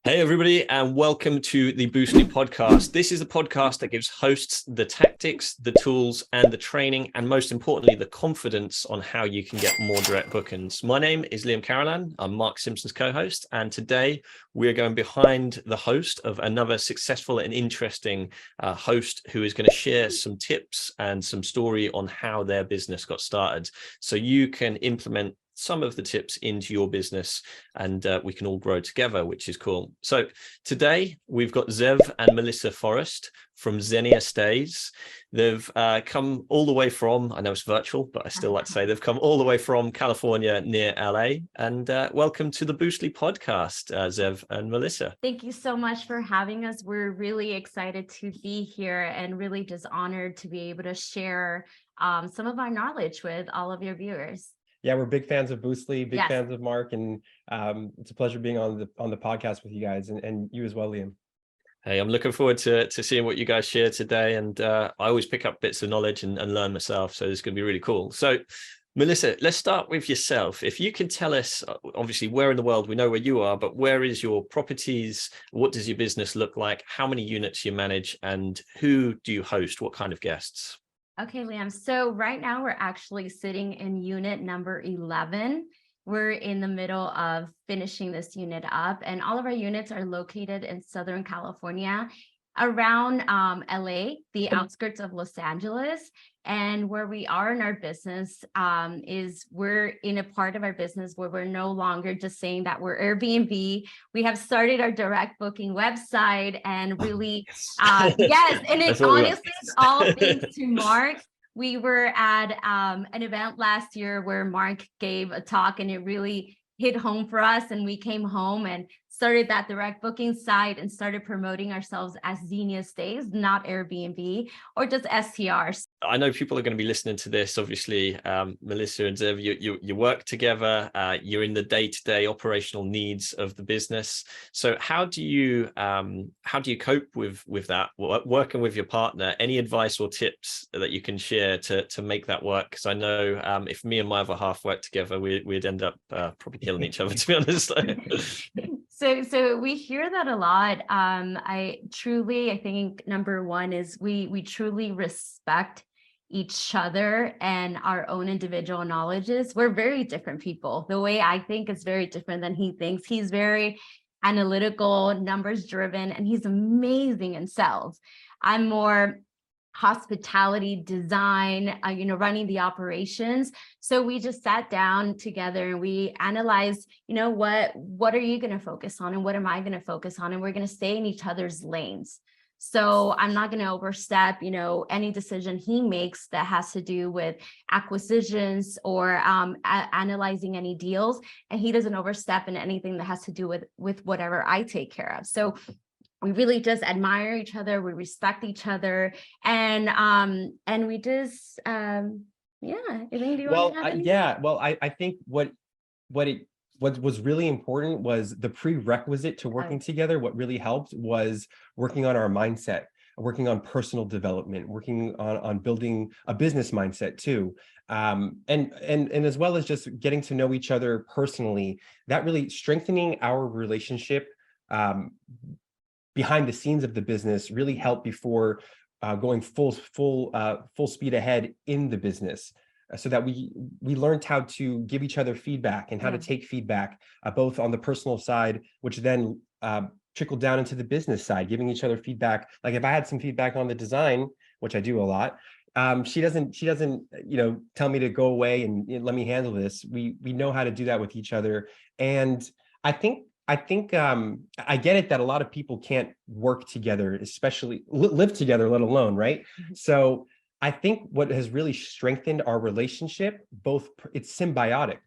Hey, everybody, and welcome to the Boostly podcast. This is the podcast that gives hosts the tactics, the tools, and the training, and most importantly, the confidence on how you can get more direct bookings. My name is Liam Carolan. I'm Mark Simpson's co-host, and today we're going behind the host of another successful and interesting host who is going to share some tips and some story on how their business got started, so you can implement some of the tips into your business and we can all grow together, which is cool. So today we've got Zeev and Melissa Forrest from Xenia Stays. They've come all the way from, I know it's virtual, but I still like to say they've come all the way from California near LA. And welcome to the Boostly podcast, Zeev and Melissa. Thank you so much for having us. We're really excited to be here and really just honored to be able to share some of our knowledge with all of your viewers. Yeah, we're big fans of Boostly, big Yes. fans of Mark, and it's a pleasure being on the podcast with you guys and you as well, Liam. Hey, I'm looking forward to seeing what you guys share today. And I always pick up bits of knowledge and learn myself. So this is going to be really cool. So Melissa, let's start with yourself. If you can tell us, obviously, where in the world, we know where you are, but where is your properties? What does your business look like? How many units you manage? And who do you host? What kind of guests? Okay, Liam. So right now we're actually sitting in unit number 11. We're in the middle of finishing this unit up, and all of our units are located in Southern California, around LA, the outskirts of Los Angeles. And where we are in our business is we're in a part of our business where we're no longer just saying that we're Airbnb. We have started our direct booking website and really, yes, and it's honestly all thanks to Mark. We were at an event last year where Mark gave a talk and it really hit home for us, and we came home and started that direct booking site and started promoting ourselves as Xenia Stays, not Airbnb or just STRs. I know people are going to be listening to this. Obviously, Melissa and Zeev, you work together. You're in the day-to-day operational needs of the business. So how do you cope with that working with your partner? Any advice or tips that you can share to make that work? Because I know if me and my other half worked together, we'd end up probably killing each other, to be honest. So we hear that a lot. I think number one is we truly respect each other and our own individual knowledges. We're very different people. The way I think is very different than he thinks. He's very analytical, numbers driven, and he's amazing in sales. I'm more hospitality, design, running the operations. So we just sat down together and we analyzed, what are you going to focus on and what am I going to focus on? And we're going to stay in each other's lanes. So I'm not going to overstep, any decision he makes that has to do with acquisitions or analyzing any deals. And he doesn't overstep in anything that has to do with whatever I take care of. So we really just admire each other. We respect each other, and we just Elaine, do you want to add anything? Well, I think what was really important was the prerequisite to working together. What really helped was working on our mindset, working on personal development, working on building a business mindset too. And as well as just getting to know each other personally, that really strengthening our relationship behind the scenes of the business really helped before going full speed ahead in the business. So that we learned how to give each other feedback and how to take feedback, both on the personal side, which then trickled down into the business side, giving each other feedback. Like if I had some feedback on the design, which I do a lot, she doesn't tell me to go away and let me handle this. We know how to do that with each other. And I think I get it that a lot of people can't work together, especially live together, let alone, right? Mm-hmm. So I think what has really strengthened our relationship, it's symbiotic.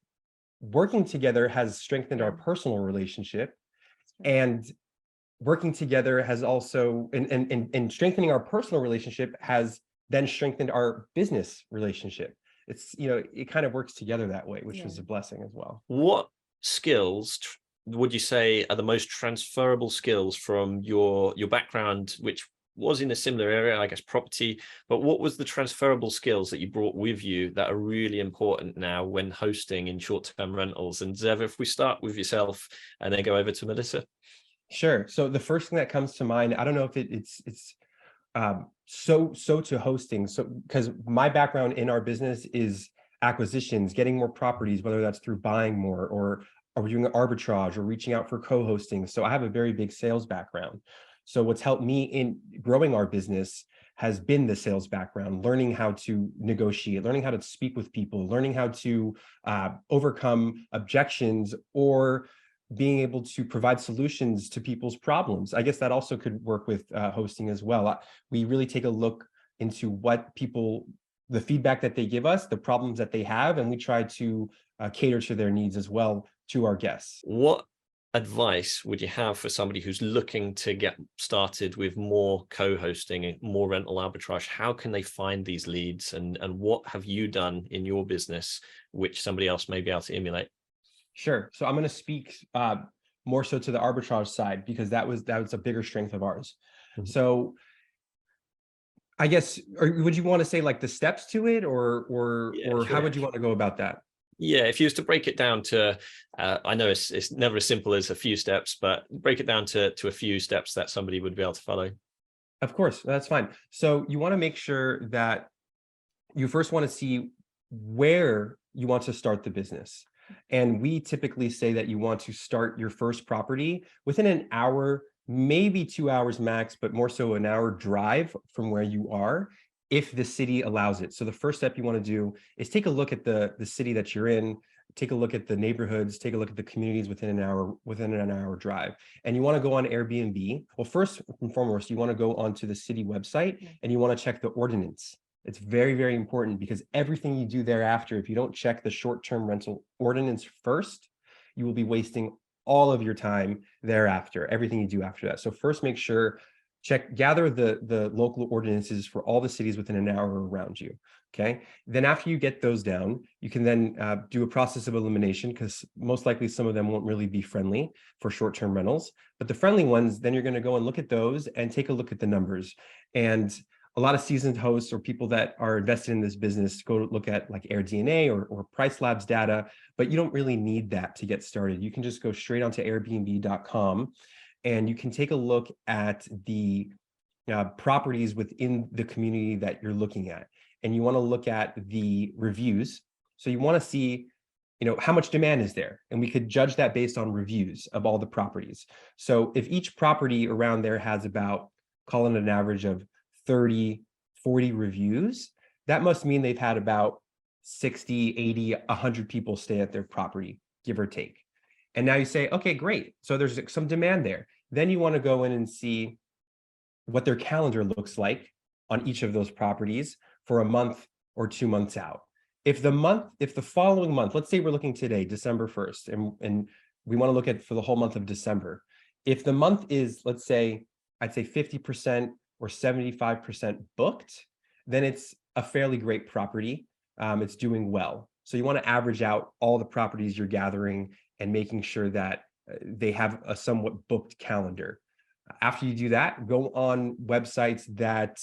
Working together has strengthened our personal relationship, and working together has also, and strengthening our personal relationship has then strengthened our business relationship. It's, it kind of works together that way, which was a blessing as well. What skills would you say are the most transferable skills from your background, which was in a similar area, I guess, property, but what was the transferable skills that you brought with you that are really important now when hosting in short-term rentals? And Zeev, if we start with yourself and then go over to Melissa. Sure. So the first thing that comes to mind, I don't know if it's so to hosting. So because my background in our business is acquisitions, getting more properties, whether that's through buying more or we're doing arbitrage or reaching out for co-hosting. So I have a very big sales background. So what's helped me in growing our business has been the sales background, learning how to negotiate, learning how to speak with people, learning how to overcome objections, or being able to provide solutions to people's problems. I guess that also could work with hosting as well. We really take a look into what people, the feedback that they give us, the problems that they have, and we try to cater to their needs as well to our guests. What advice would you have for somebody who's looking to get started with more co-hosting and more rental arbitrage? How can they find these leads, and what have you done in your business which somebody else may be able to emulate? Sure. So I'm going to speak more so to the arbitrage side, because that was a bigger strength of ours. Mhm. So I guess, or would you want to say like the steps to it, or Yeah, how sure. would you want to go about that? Yeah, if you was to break it down to, I know it's never as simple as a few steps, but break it down to a few steps that somebody would be able to follow. Of course, that's fine. So you want to make sure that you first want to see where you want to start the business. And we typically say that you want to start your first property within an hour, maybe 2 hours max, but more so an hour drive from where you are, if the city allows it. So the first step you want to do is take a look at the city that you're in, take a look at the neighborhoods, take a look at the communities within an hour drive. And you want to go on Airbnb. Well, first and foremost, you want to go onto the city website and you want to check the ordinance. It's very, very important, because everything you do thereafter, if you don't check the short-term rental ordinance first, you will be wasting all of your time thereafter, everything you do after that. So first, make sure, gather the local ordinances for all the cities within an hour around you. Okay. Then after you get those down, you can then do a process of elimination, because most likely some of them won't really be friendly for short-term rentals. But the friendly ones, then you're going to go and look at those and take a look at the numbers. And a lot of seasoned hosts or people that are invested in this business go look at like AirDNA or Price Labs data, but you don't really need that to get started. You can just go straight onto Airbnb.com and you can take a look at the properties within the community that you're looking at. And you want to look at the reviews. So you want to see, how much demand is there? And we could judge that based on reviews of all the properties. So if each property around there has about, call it an average of 30, 40 reviews, that must mean they've had about 60, 80, 100 people stay at their property, give or take. And now you say, okay, great. So there's some demand there. Then you want to go in and see what their calendar looks like on each of those properties for a month or 2 months out. If the following month, let's say we're looking today, December 1st, and we want to look at for the whole month of December. If the month is, let's say, I'd say 50% or 75% booked, then it's a fairly great property. It's doing well. So you want to average out all the properties you're gathering and making sure that they have a somewhat booked calendar. After you do that, go on websites that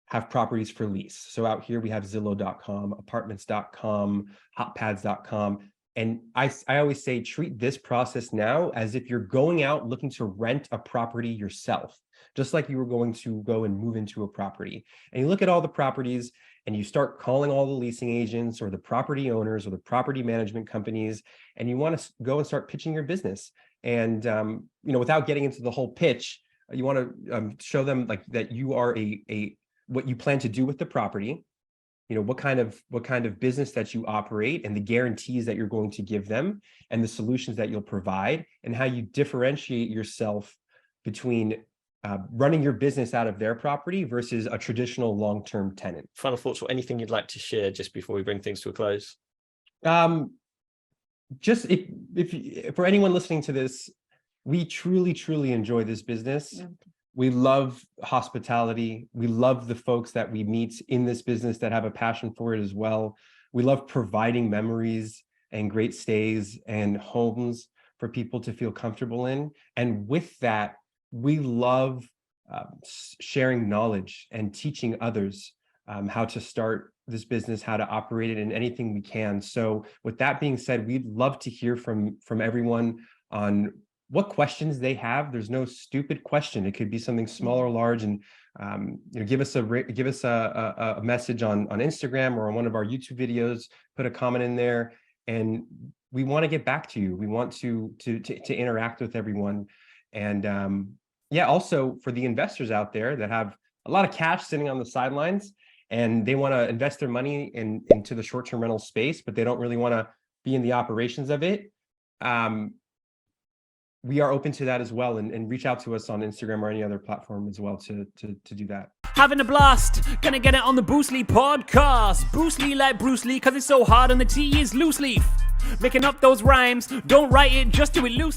have properties for lease. So out here we have Zillow.com, apartments.com, hotpads.com. And I always say, treat this process now as if you're going out looking to rent a property yourself, just like you were going to go and move into a property. And you look at all the properties and you start calling all the leasing agents or the property owners or the property management companies, and you want to go and start pitching your business. And, without getting into the whole pitch, you want to show them like that you are what you plan to do with the property, what kind of business that you operate and the guarantees that you're going to give them and the solutions that you'll provide, and how you differentiate yourself between running your business out of their property versus a traditional long-term tenant. Final thoughts or anything you'd like to share just before we bring things to a close? Just if for anyone listening to this, we truly enjoy this business. Yeah. We love hospitality. We love the folks that we meet in this business that have a passion for it as well. We love providing memories and great stays and homes for people to feel comfortable in. And with that, we love sharing knowledge and teaching others how to start this business, how to operate it, and anything we can. So with that being said, we'd love to hear from everyone on what questions they have. There's no stupid question. It could be something small or large, and give us a message on Instagram or on one of our YouTube videos. Put a comment in there, and we want to get back to you. We want to interact with everyone, and also for the investors out there that have a lot of cash sitting on the sidelines and they want to invest their money into the short-term rental space, but they don't really want to be in the operations of it. We are open to that as well, and reach out to us on Instagram or any other platform as well to do that. Having a blast, gonna get it on the Boostly podcast. Boostly like Bruce Lee, cause it's so hard and the T is loose leaf. Making up those rhymes, don't write it, just do it loose.